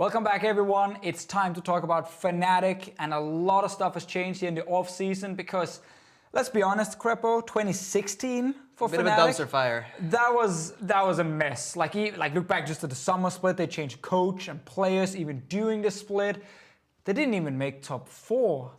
Welcome back, everyone. It's time to talk about Fnatic, and a lot of stuff has changed here in the off-season because, let's be honest, Krepo, 2016 for Fnatic. Bit of a dumpster fire. That was a mess. Like look back just to the summer split, they changed coach and players even during the split. They didn't even make top 4.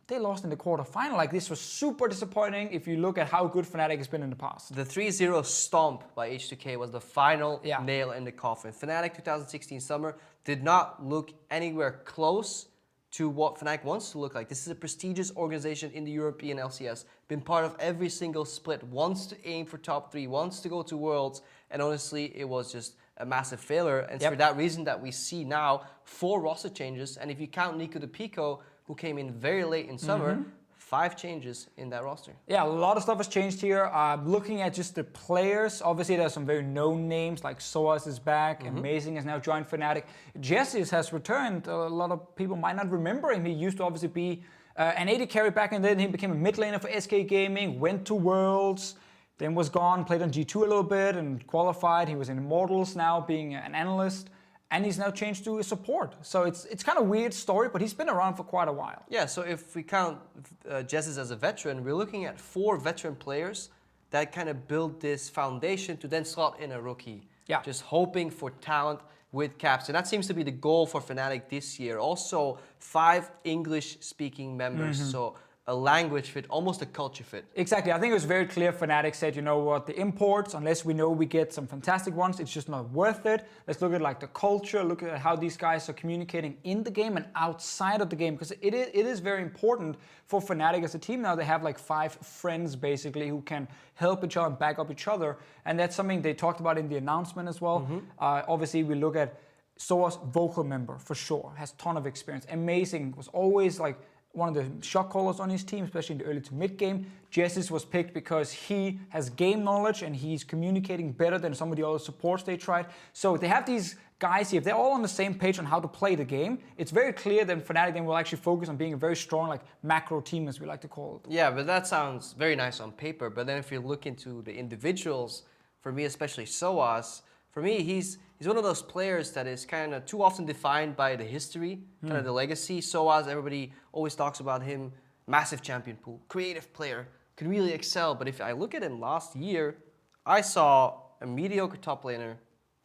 They lost in the quarterfinal. Like, this was super disappointing if you look at how good Fnatic has been in the past. The 3-0 stomp by H2K was the final nail in the coffin. Fnatic 2016 summer did not look anywhere close to what Fnatic wants to look like. This is a prestigious organization in the European LCS, been part of every single split, wants to aim for top 3, wants to go to Worlds, and honestly, it was just a massive failure. And it's for that reason that we see now 4 roster changes, and if you count Nico de Pico, who came in very late in summer, 5 changes in that roster. Yeah, a lot of stuff has changed here. Looking at just the players, obviously there's some very known names, like Soaz is back, Amazing has now joined Fnatic. Jessis has returned. A lot of people might not remember him. He used to obviously be an AD carry back, and then he became a mid laner for SK Gaming, went to Worlds, then was gone, played on G2 a little bit and qualified. He was in Immortals now, being an analyst. And he's now changed to a support. So it's kind of a weird story, but he's been around for quite a while. Yeah, so if we count Jessis as a veteran, we're looking at 4 veteran players that kind of build this foundation to then slot in a rookie. Yeah. Just hoping for talent with caps. And that seems to be the goal for Fnatic this year. Also, 5 English-speaking members. So a language fit, almost a culture fit. Exactly. I think it was very clear. Fnatic said, you know what, the imports, unless we know we get some fantastic ones, it's just not worth it. Let's look at like the culture, look at how these guys are communicating in the game and outside of the game, because it is very important for Fnatic as a team now. They have like 5 friends basically who can help each other and back up each other, and that's something they talked about in the announcement as well. Obviously, we look at Soaz, vocal member for sure, has a ton of experience. Amazing, was always like one of the shot callers on his team, especially in the early to mid game. Jessis was picked because he has game knowledge and he's communicating better than some of the other supports they tried. So they have these guys here. If they're all on the same page on how to play the game, it's very clear that Fnatic then will actually focus on being a very strong, like, macro team, as we like to call it. Yeah, but that sounds very nice on paper. But then if you look into the individuals, for me, especially Soaz, for me, he's one of those players that is kind of too often defined by the history, kind of the legacy. Soaz, everybody always talks about him, massive champion pool, creative player, could really excel. But if I look at him last year, I saw a mediocre top laner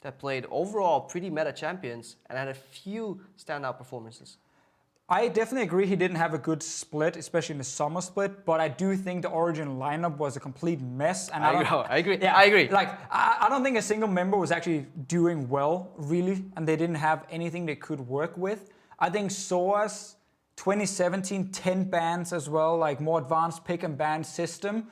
that played overall pretty meta champions and had a few standout performances. I definitely agree he didn't have a good split, especially in the summer split, but I do think the Origin lineup was a complete mess. And I agree. Yeah, I agree. Like, I don't think a single member was actually doing well, really, and they didn't have anything they could work with. I think Soaz, 2017, 10 bans as well, like more advanced pick and ban system.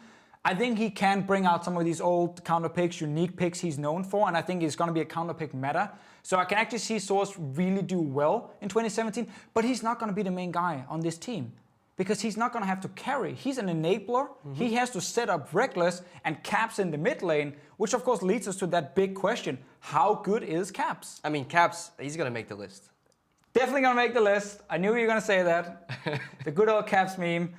I think he can bring out some of these old counter picks, unique picks he's known for, and I think it's going to be a counter pick meta. So I can actually see Soaz really do well in 2017, but he's not going to be the main guy on this team because he's not going to have to carry. He's an enabler. He has to set up Reckless and Caps in the mid lane, which of course leads us to that big question. How good is Caps? I mean, Caps, he's going to make the list. Definitely going to make the list. I knew you were going to say that. The good old Caps meme.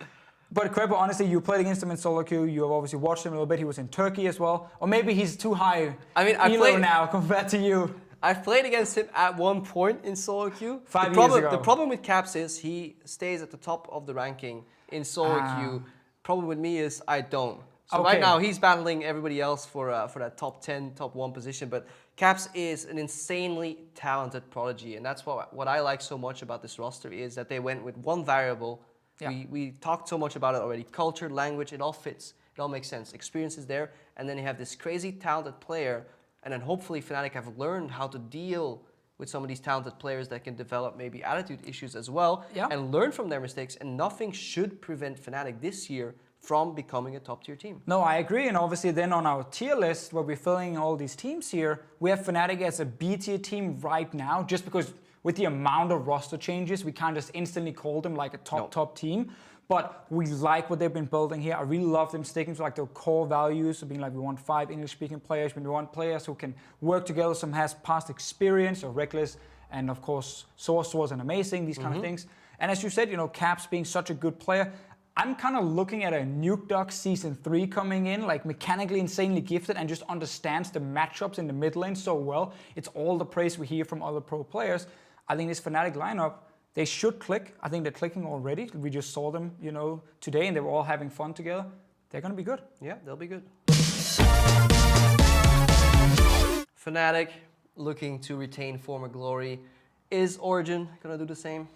But Krepo, honestly, you played against him in solo queue. You have obviously watched him a little bit. He was in Turkey as well. Or maybe he's too high now compared to you. I've played against him at one point in solo queue. 5 years ago. The problem with Caps is he stays at the top of the ranking in solo queue. Problem with me is I don't. So right now he's battling everybody else for that top 10, top 1 position. But Caps is an insanely talented prodigy. And that's what I like so much about this roster is that they went with one variable. Yeah. We talked so much about it already. Culture, language, it all fits. It all makes sense. Experience is there. And then you have this crazy talented player. And then hopefully Fnatic have learned how to deal with some of these talented players that can develop maybe attitude issues as well. Yeah. And learn from their mistakes. And nothing should prevent Fnatic this year from becoming a top-tier team. No, I agree. And obviously then on our tier list, where we're filling all these teams here, we have Fnatic as a B-tier team right now, just because with the amount of roster changes, we can't just instantly call them like a top team. But we like what they've been building here. I really love them sticking to like their core values of being like, we want 5 English-speaking players, we want players who can work together, some has past experience, or Reckless, and of course, Soaz and Amazing, these kind of things. And as you said, you know, Caps being such a good player, I'm kind of looking at a Nuke Duck Season 3 coming in, like mechanically insanely gifted and just understands the matchups in the mid lane so well. It's all the praise we hear from other pro players. I think this Fnatic lineup, they should click. I think they're clicking already. We just saw them, today, and they were all having fun together. They're going to be good. Yeah, they'll be good. Fnatic looking to retain former glory. Is Origen going to do the same?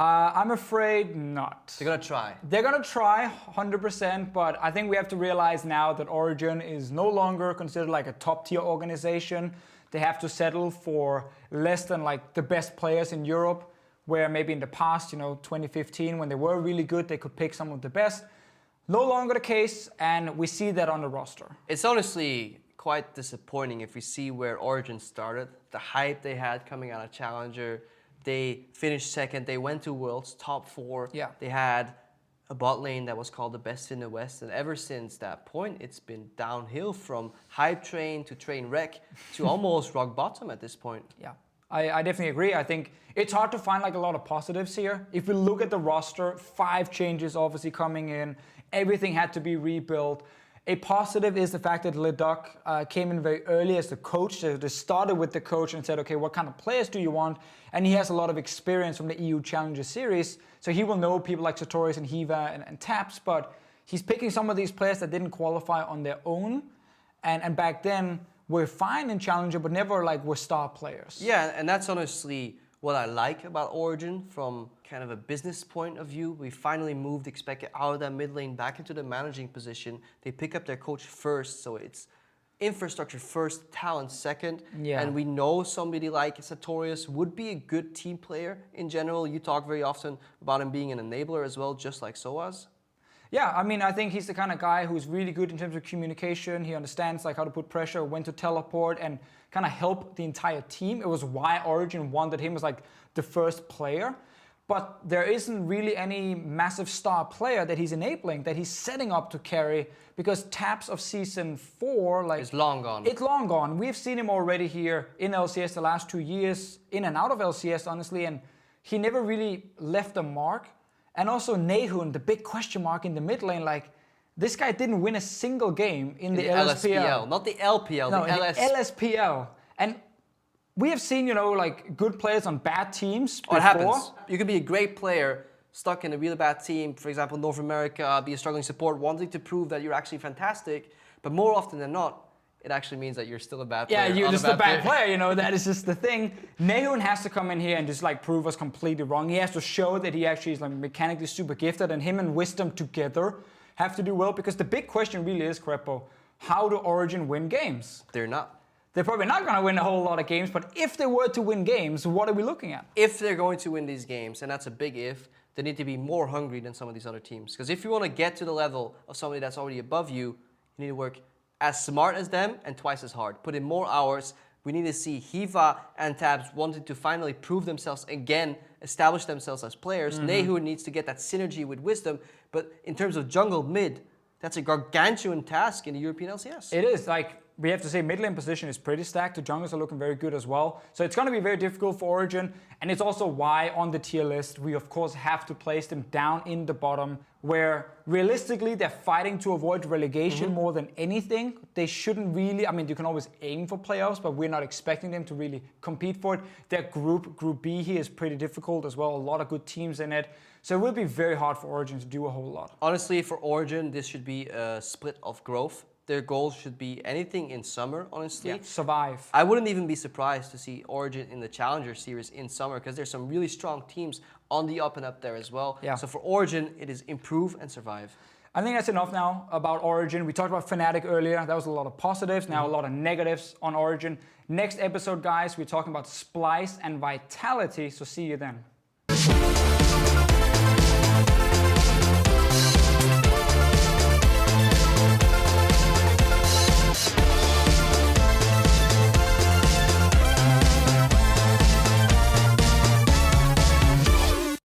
I'm afraid not. They're going to try. They're going to try 100%, but I think we have to realize now that Origen is no longer considered like a top tier organization. They have to settle for less than like the best players in Europe, where maybe in the past, 2015, when they were really good, they could pick some of the best. No longer the case, and we see that on the roster. It's honestly quite disappointing if we see where Origen started, the hype they had coming out of Challenger. They finished second, they went to Worlds, top 4. Yeah. They had a bot lane that was called the best in the West, and ever since that point, it's been downhill from hype train to train wreck to almost rock bottom at this point. Yeah, I definitely agree. I think it's hard to find like a lot of positives here. If we look at the roster, 5 changes obviously coming in, everything had to be rebuilt. A positive is the fact that Leduc came in very early as the coach. They started with the coach and said, okay, what kind of players do you want? And he has a lot of experience from the EU Challenger Series. So he will know people like Sartorius and Hiva and Taps, but he's picking some of these players that didn't qualify on their own. And back then, were fine in Challenger, but never like were star players. Yeah, and that's honestly what I like about Origen from kind of a business point of view. We finally moved Expected out of that mid lane back into the managing position. They pick up their coach first, so it's infrastructure first, talent second. Yeah. And we know somebody like Sartorius would be a good team player in general. You talk very often about him being an enabler as well, just like Soaz. Yeah, I mean, I think he's the kind of guy who's really good in terms of communication. He understands like how to put pressure, when to teleport, and kind of help the entire team. It was why Origen wanted him as like the first player. But there isn't really any massive star player that he's enabling, that he's setting up to carry, because Taps of Season 4, like... It's long gone. It's long gone. We've seen him already here in LCS the last 2 years, in and out of LCS, honestly, and he never really left a mark. And also Nehun, the big question mark in the mid lane, like, this guy didn't win a single game in the LSPL. Not the LPL, no, the LSPL. And we have seen, like good players on bad teams before. What happens? You can be a great player, stuck in a really bad team, for example, North America, be a struggling support, wanting to prove that you're actually fantastic, but more often than not, it actually means that you're still a bad player. Yeah, you're just a bad player, that is just the thing. Nehun has to come in here and just like prove us completely wrong. He has to show that he actually is like mechanically super gifted, and him and Wisdom together have to do well, because the big question really is, Krepo, how do Origen win games? They're not. They're probably not going to win a whole lot of games, but if they were to win games, what are we looking at? If they're going to win these games, and that's a big if, they need to be more hungry than some of these other teams. Because if you want to get to the level of somebody that's already above you, you need to work as smart as them and twice as hard. Put in more hours. We need to see Hiva and Tabs wanting to finally prove themselves again, establish themselves as players. Nehun needs to get that synergy with Wisdom. But in terms of jungle mid, that's a gargantuan task in the European LCS. It is. Like, we have to say mid lane position is pretty stacked. The jungles are looking very good as well. So it's going to be very difficult for Origen. And it's also why on the tier list, we of course have to place them down in the bottom, where realistically they're fighting to avoid relegation more than anything. They shouldn't really, I mean, you can always aim for playoffs, but we're not expecting them to really compete for it. Their Group B here is pretty difficult as well. A lot of good teams in it. So it will be very hard for Origen to do a whole lot. Honestly, for Origen, this should be a split of growth. Their goals should be anything in summer, honestly. Yeah, survive. I wouldn't even be surprised to see Origen in the Challenger Series in summer, because there's some really strong teams on the up and up there as well. Yeah. So for Origen, it is improve and survive. I think that's enough now about Origen. We talked about Fnatic earlier. That was a lot of positives, now a lot of negatives on Origen. Next episode, guys, we're talking about Splice and Vitality, so see you then.